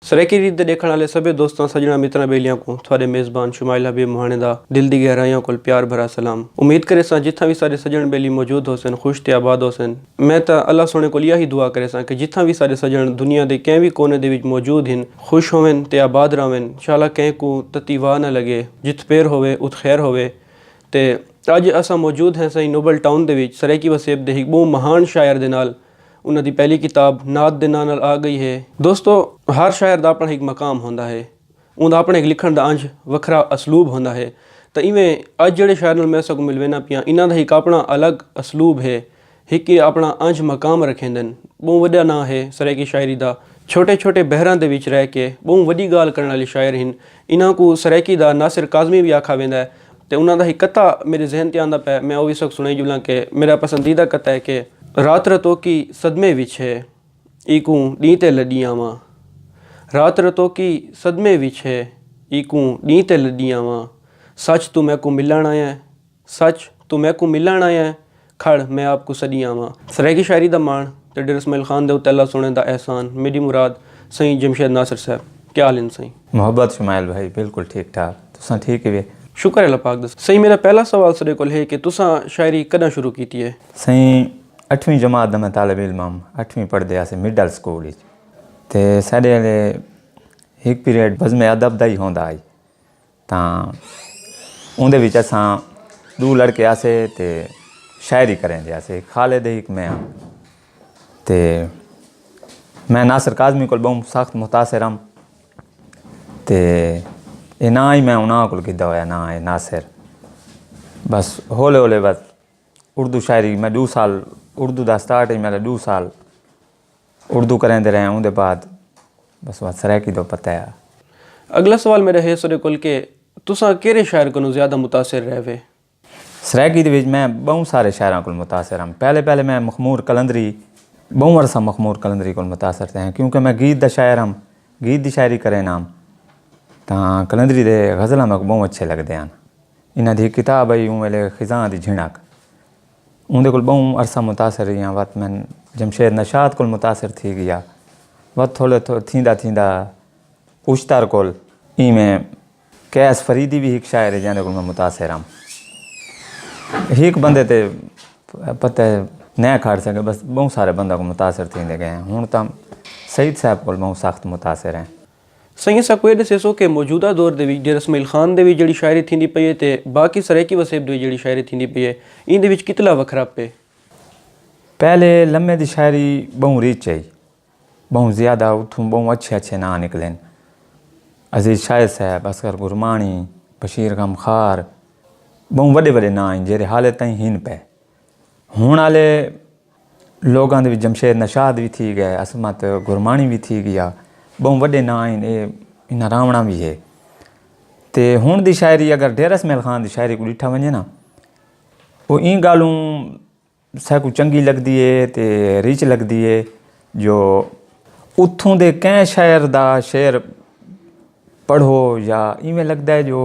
सरेकी रीत देखने वाले सभी दोस्तों सजना मित्रों बेलियां को थोड़े मेज़बान शुमाइल हबीब मोहाने दा दिल दी गहराइयों को प्यार भरा सलाम। उम्मीद करे सा जिथा भी सारे सजन बेली मौजूद हो सन खुश ते आबाद हो सन। मैं तो अल्लाह सोने को यही दुआ करे सा कि जिथा भी सारे सजन दुनिया के कें भी कोने दे विच मौजूद हैं खुश होवन ते आबाद रहवन। इंशाअल्लाह कें को तती वाह न लगे, जित पैर होवे उत खैर होवे। ते अज असा मौजूद हैं सही नोबल टाउन दे विच सरेकी वसेब दे एक बहुत महान शायर दे नाल उन्हों की पहली किताब नात दे नाल आ गई है। दोस्तों हर शायर का अपना एक मकाम होंदा है, उनका अपने एक लिखण का अंज वखरा असलूब होंदा है। तो इवें अज जोड़े शायर नाल मैं सगों मिलवेना पिया इन्हों का एक अपना अलग असलूब है, एक अपना अंज मकाम रखेंदन। बहुत वड्डा ना है सरेकी शायरी का। छोटे छोटे बहरां दे विच रह के बहुत वड्डी गाल करने वाले शायर हैं। इन्हों को सरेकी का नासिर काज़मी भी आखा वेंदा है। तो उन्होंने एक कथा मेरे जहन ते आंदा पै, मैं वह भी सब सुनाई जुला कि मेरा पसंदीदा कथा है कि रात रतो की सदमे विच है इकू डी ते लड़ी आवां। रात रतो की सदमे विच है इकू डी ते लड़ी आवां। सच तू मैं को मिलण आया, सच तू मैं को मिलण आया, खड़ मैं आपको सदी आवां। सरेकी शायरी दा मान ते डेर इस्माइल खान दे उत्ते अल्लाह सोने दा एहसान। मेरी मुराद सही जमशेद नासिर साहब, क्या हाल हैं सही? मोहब्बत शुमाइल भाई बिल्कुल ठीक ठाक, तुसां ठीक है? शुक्र है अल्लाह पाक दा। सही मेरा पहला सवाल सरे कोल है कि तुसां शायरी कदा शुरू की है? सही 8वीं जमात दा मैं तालिब इल्म 8वीं पढ़दे आसे मिडल स्कूल विच। ते साडे वाले एक पीरियड बज़्म अदब दा ही होंदा आई। तां उंदे विच असां दो लड़के आसे ते शायरी करेंदे आसे, खालिद एक मैं। ते मैं नासिर काज़मी कोल बहुत सख्त मुतासिर हूँ। ते ये ना ही मैं उन्होंने को कीता होया ना है नासिर। बस हौले हौले बस उर्दू शायरी मैं 2 साल उर्दू का स्टार्ट ही मेरा 2 साल उर्दू करेंदे रहे। उनके बाद बस वह सरेकी तो पता है। अगला सवाल मेरा है सरे कोल के तुसां केरे शायर को ज़्यादा मुतासिर रहे? सरेकी दे विच मैं बहुत सारे शायरों को मुतासिर हूँ। पहले मैं मखमूर कलंदरी बहुत अरसा मखमूर कलंदरी को मुतासिर थे, क्योंकि मैं गीत दा शायर हूँ, गीत की शायरी करे नाम। तो कलंदरी दे गज़ल मेरे को बहुत अच्छे लगते हैं। इन्हों की किताब आई उन वेले खिज़ां दी झिणक, उनके को बहुत अरसा मुतासिर रही। वत मैं जमशेद नशाद को मुतासिर थी गया। वत थोड़े थींदा थींदा उश्तर को में कैस फरीदी भी एक शायर है जैसे को मैं मुतासिर हूँ। एक बंदे ते पता नहीं खड़ सके, बस बहुत सारे बंदा को मुतासिर थी गए। हूँ तो सईद साहब को बहुत सख्त मुतासिर हैं। सही सा कोई दसो कि मौजूदा दौर दे विच डेर इस्माइल खान दे विच जिहड़ी शायरी थींदी पई है ते बाकी सरेकी वसेब दे जिहड़ी शायरी थींदी पई है इन दे विच कितला वखरा पे? पहले लम्हे दी शायरी बहुत रिच है, बहुत ज़्यादा उठूँ बहुत अच्छे ना निकलें। अजीज़ शायर साहब, असगर गुरमानी, बशीर गम खार, बहुत बड़े बड़े ना हैं जेरे हाले ताईं हिन पे। हुण वाले लोगों दे विच जमशेद नशाद भी थी गए, असमत गुरमानी भी थी गया, बहुत बड़े ना हैं। इन्ना रावणा भी है। तो हुण दी शायरी अगर डेर इस्माइल खान दी शायरी को डिठा वने ना, वो इन गालूं साकू चंगी लगती है तो रिच लगती है। जो उतों दे कैं शायर दा शेर पढ़ो या इवें लगता है जो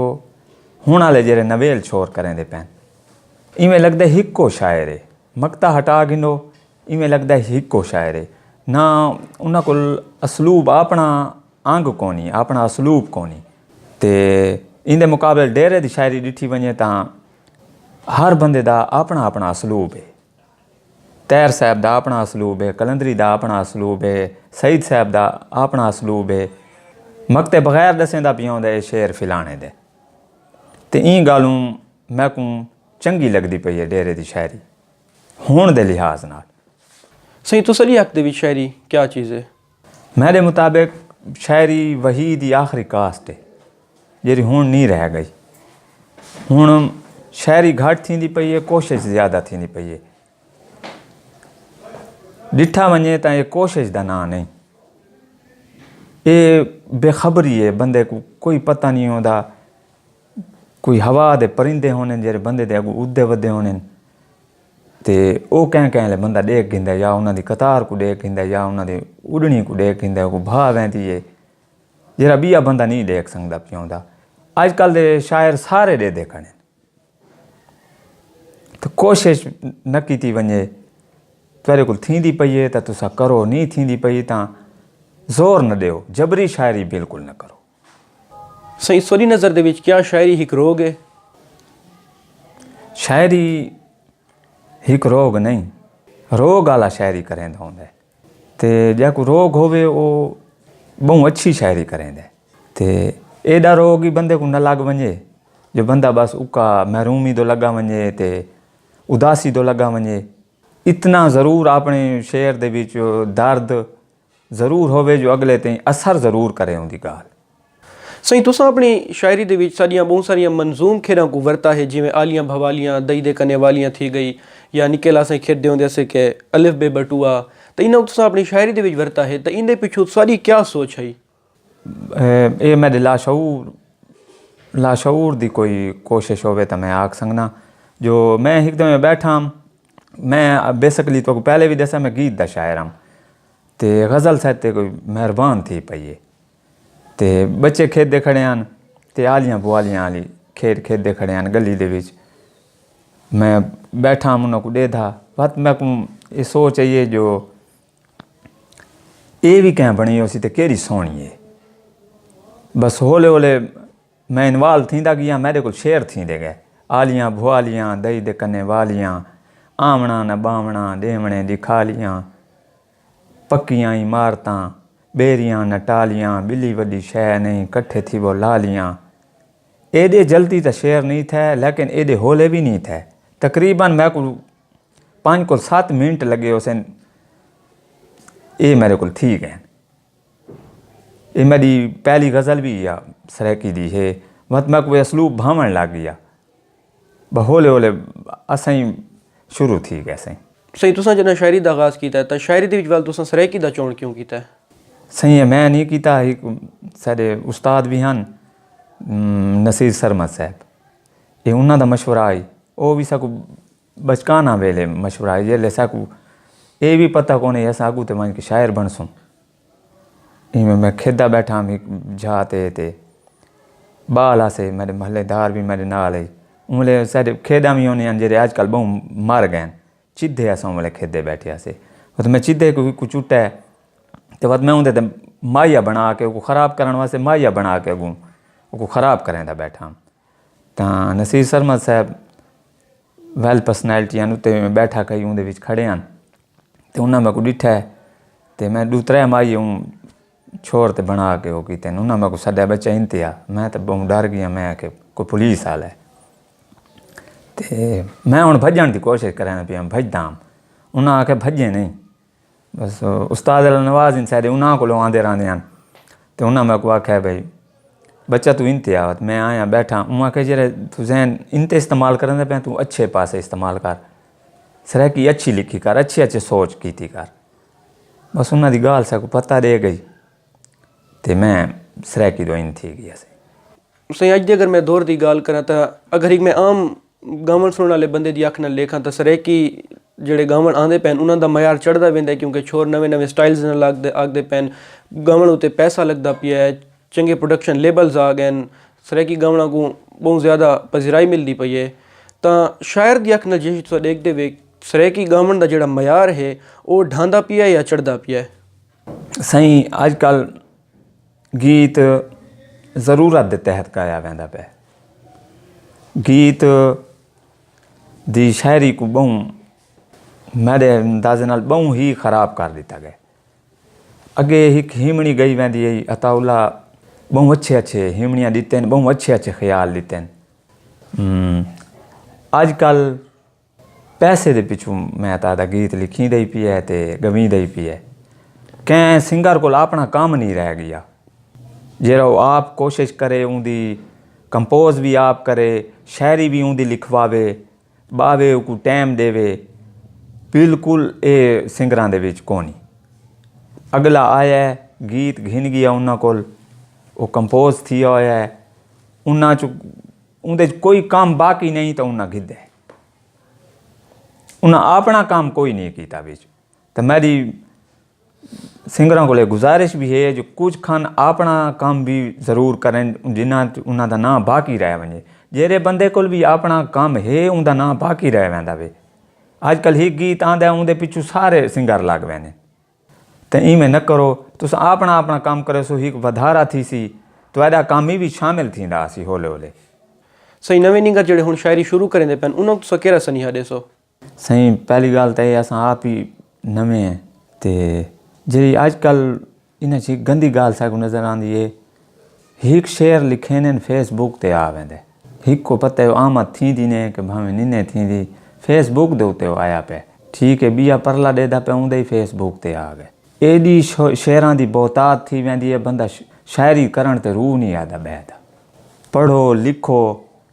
हुण वाले जेरे नवेल शोर करेंदे पैन, इवें लगता है हिक्को शायर है। मकता हटा गिनो इवें लगता है हिक्को शायर है ना। उन्हां कोल असलूब अपना अंग कोनी, अपना असलूब कोनी। ते इंदे मुकाबले डेरे दी शायरी डिठी वने तां हर बंदे दा अपना अपना असलूब है। तैर साहब दा अपना असलूब है, कलंदरी दा अपना असलूब है, सईद साहब दा अपना असलूब है। मकते बगैर दसेंदा पियों दे शेर फिलाने दे। ते इन गालूं मैं को चंगी लगती पई है डेरे दी शायरी हुण दे लिहाज नाल। सही तुसली हक दे विच शायरी क्या चीज़ है? मेरे मुताबिक शायरी वही दी आखिरी कास्ट है जेरी हुण नहीं रह गई। हुण शायरी घट थींदी पई है, कोशिश ज़्यादा थींदी पई है। डिठा वने तां ये कोशिश दा ना नहीं, ये बेखबरी है। बंदे को कोई पता नहीं होता। कोई हवा दे परिंदे होने जेरे बंदे दे अगू उड़दे वधे होने ते ओ कैं बंदा देख गिंदा या उन्हां दी कतार को देख गिंदा या उन्हां दी उड़नी को देख गिंदा को भाव वेंदी है जेरा बिया बंदा नहीं देख सकदा पियोंदा। अजकल दे शायर सारे दे देखने तो कोशिश न कीती वने। तेरे को थींदी पई है तो तुसा करो, नहीं थींदी पई तां ਜ਼ੋਰ ਨਾ ਦਿਓ, ਜਬਰੀ ਸ਼ਾਇਰੀ ਬਿਲਕੁਲ ਨਾ ਕਰੋ। ਸਹੀ ਤੁਹਾਡੀ ਨਜ਼ਰ ਦੇ ਵਿੱਚ ਕਿਆ ਸ਼ਾਇਰੀ ਇੱਕ ਰੋਗ ਹੈ? शायरी एक रोग नहीं, रोग वाला शायरी करेंदा होंदा है। ते जैको रोग होवे वो बहुत अच्छी शायरी करेंदा है। ते एडा रोग ही बंदे को न लग वञे जो बंदा बस उका महरूमी तो लगा वञे ते उदासी तो लगा वञे। इतना ज़रूर अपने शेर दे विच दर्द ज़रूर होवे जो अगले ताईं असर ज़रूर करे उनकी गाल। सही तुसां अपनी शायरी दे विच साडियां बहुत सारियां मंजूम खेरां को वरता है, जिवें आलियां भवालियां, दही दे कने वालियां थी गई, या निके लासें खेडदे होंदे असे के अलिफ बे बटुआ, तो इन्हां तुसां अपनी शायरी दे विच वरता है, तो इंदे पिछू साडी क्या सोच है? ये मेरे लाशऊर दी कोई कोशिश होवे तो मैं आख सकना। जो मैं एकदम बैठा, मैं बेसिकली तो पहले भी दसा मैं गीत दा शायर हूँ, तो गज़ल साहित्य कोई मेहरबान थी पई है। ते बच्चे खेदे खड़े हैं, ते आलियां बुआलियां आली खेदे खड़े हैं गली दे विच। मैं बैठा उन्होंने को देधा बत मैं को ये सोच है ये जो ये भी कैं बनी उसी ते केरी सोहनी है। बस होले होले मैं इन्वाल्व थींदा गया, मेरे को शेर थींदे गए। आलियां बुआलियां दही दे कन्ने वालियां, आमना न बामना देवणे दी खालियां, पक्कियां इमारतां बेरियां न टालियां, बिल्ली वड्डी शह नहीं कट्ठे थी वो लालियां। एडे जल्दी तो शेर नहीं थे, लेकिन एडे होले भी नहीं थे। तकरीबन मैं को 5 को 7 मिनट लगे उसे ये मेरे को थी गए। ये मेरी पहली गज़ल भी या सरेकी दी है, मत मैं को असलूब भावण लग गया। होले होले असें शुरू थी गए सही। सही तुसां जॾहिं शायरी दा आगाज़ कीता है, तो शायरी दे विच वाल तुसां सरेकी दा चोण क्यों कीता है? सही है, मैं नहीं कीता। एक साढ़े उस्ताद भी हैं नसीर सरमद साहब, ये उन्हों का मशवरा आई, वो भी साकू बचकाना वेले मशवरा आई, जेल्ले साकू ये भी पता कौन है अस आगू तो मन के शायर बन सूँ। इवें मैं खेदा बैठा जाते ते बाल आसे मेरे महल्लेदार भी मेरे नाल आई, उमले सारे खेदा भी होने जेरे आजकल बहु मर गए चिद्धे अस उमले खेदे बैठे आसे। तो मैं चिद्धे को चुट्टा है तो बाद मैं उनके माहिया बना के वो ख़राब करने वास्ते माहिया बना के वो ख़राब करें था बैठा। तो नसीर सरमद साहब वैल पर्सनैलिटी उत्ते बैठा कई उनके विच खड़े हैं, तो उन्हें मेरे को डिठा है, तो मैं 2-3 माहिए छोर ते बना के वो कीते। उन्हें मेरे को सदा बच्चा इंतहा, मैं तो बहुत डर गया, मैं कि कोई पुलिस आला है। तो मैं हूँ भजन की कोशिश कराना पिया, भजदा उन्हें आके भजे नहीं, बस उस्ताद नवाज इन सारे उन्होंने को आते रहते हैं। तो उन्हें मेरे को आख्या भाई बच्चा तू इंते आ, मैं आया बैठा उन्हें आख्या जरा तू जहन इंते इस्तेमाल करने पे तू अच्छे पासे इस्तेमाल कर, सरेकी अच्छी लिखी कर, अच्छी सोच की कर। बस उन्होंने गाल से पता दे गई, तो मैं सरेकी दो इन थी गई। सही अज दे अगर मैं दौर की गाल करा तो अगर एक मैं आम गावन सुनने वाले बंदे की अख नाल लेखा तो सरेकी ਜਿਹੜੇ ਗਾਵਣ ਆਉਂਦੇ ਪੈਣ ਉਹਨਾਂ ਦਾ ਮਿਆਰ ਚੜ੍ਹਦਾ ਪੈਂਦਾ, ਕਿਉਂਕਿ ਛੋਰ ਨਵੇਂ ਸਟਾਈਲਸ ਨਾਲ ਆਗਦੇ ਪੈਣ, ਗਾਵਣ ਉੱਤੇ ਪੈਸਾ ਲੱਗਦਾ ਪਿਆ ਹੈ, ਚੰਗੇ ਪ੍ਰੋਡਕਸ਼ਨ ਲੇਬਲਸ ਆ ਗਏ ਨੇ, ਸਰਾਇਕੀ ਗਾਵਣਾਂ को बहुत ज़्यादा पज़िराई मिलती पई है। तो शायर की अख नाल जे तुसीं देखते वे सरायकी गावण का जिहड़ा मियार है वो ढांदा पिया या चढ़दा पिया है? सही अजकल गीत ज़रूरत के तहत गाया वेंदा पिया, गीत दी शायरी को बहुत मेरे अंदाजे नाल बहु ही खराब कर दिता गया। अगे एक हिमणी गई वेंदी है, अताउल्ला बहु अच्छे हिमणियाँ दिते हैं, बहु अच्छे ख्याल दिते हैं। अजकल पैसे दे पिछू मैं तादा गीत लिखी दई पी है तो गवी दई पी है। कैं सिंगर को अपना काम नहीं रह गया, जेरा आप कोशिश करे उनकी कंपोज भी आप करे, शायरी भी उनकी लिखवावे, बावे को टाइम देवे, बिल्कुल ये सिंगरां दे विच कोनी। अगला आया है गीत घिन गया उन्होंने को, वो कंपोज थी होया है उन्होंने उनके कोई काम बाकी नहीं, तो उन्हें गिद्दे उन्हें अपना काम कोई नहीं किया बिच। तो मेरी सिंगरां को गुजारिश भी है जो कुछ खान अपना काम भी ज़रूर करें, जिन्ना उन्होंने नाम बाकी रह वजे। जेरे बंदे को भी अपना काम है उनका नाम बाकी रह वेंदा वे। अजकल ही गीत आंदा उनके पिछू सारे सिंगर लग वे ने, तो इवें न करो, तुस अपना अपना काम करे सो हिकु वधारा थी सी, तुहाडा काम ही भी शामिल थींदा सी हौले हौले। सही नवे नींगर जेड़े हुण शायरी शुरू करेंदे पैन उन्होंने तुसां कहिड़ा सनेहा ॾेसो? सही पहली गाल तो ये असां आप ही नवे हैं ते जी अजकल इन जी गंदी गाल साकू नज़र आंदी है। हिकु शेर लिखेन फेसबुक ते आ वेंदे, हिकु को पता है आमद थींदी ने कि भावें निने थींदी, फेसबुक दे उत्ते आया पे, ठीक है बिया परला ॾेदा पे उंदे ही फेसबुक ते आ गए। एडी शेरां दी बहुतात थी वेंदी है, बंदा शायरी करण ते रूह नहीं आदा बैदा। पढ़ो लिखो,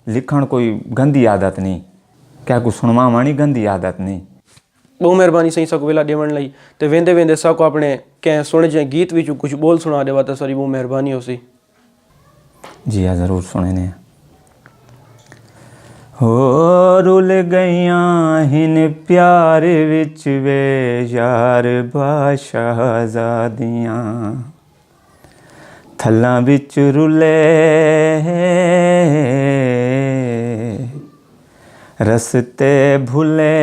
लिखण कोई गंदी आदत नहीं, क्या कुछ सुनवावणी गंदी आदत नहीं। बहुत मेहरबानी सही साकू वेला ॾेवण लई ते वेंदे वेंदे साकू अपने कंहिं सुहिणे जे गीत विचों कुछ बोल सुणा देवा त सारी बहुत मेहरबानी होसी। जी हाँ ज़रूर सुने। हो रुल गईया हिन प्यार विच वे यार बादशाहज़ादियाँ, थल्लां विच रुले रस्ते भुले,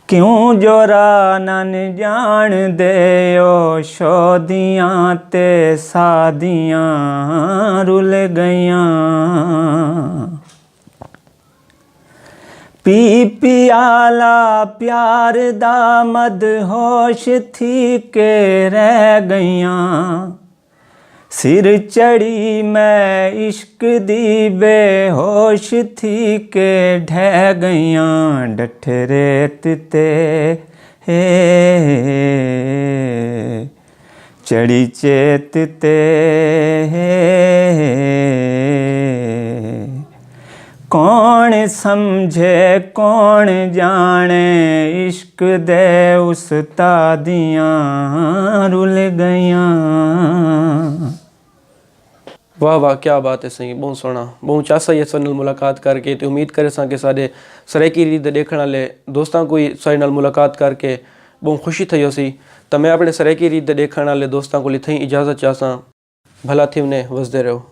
क्यों जोरा नन जान दे ओ शोदियाँ ते सादियाँ रुल गईयां। पी पियाला प्यार दा मदहोश थी के रह गईयां, सिर चढ़ी मैं इश्क दी बेहोश थी के ढह गईयां। डठ रेत ते हे चढ़ी चेत ते हे, कौन समझे कौन जाने इश्क दे उस्तादियाँ रुल गईयां। वाह वाह क्या बात है सही, बहुत सोहना, बहुत चासा ही असां नाल मुलाकात करके ते उम्मीद करे असां के साडे सराइकी रीत देखण वाले दोस्तां कोई साडे नाल मुलाकात करके बहुत खुशी थई होसी। तो मैं अपने सराइकी रीत देखण वाले दोस्तां को थई इजाज़त चाहसां, भला थी उन्हें वसदे रहो।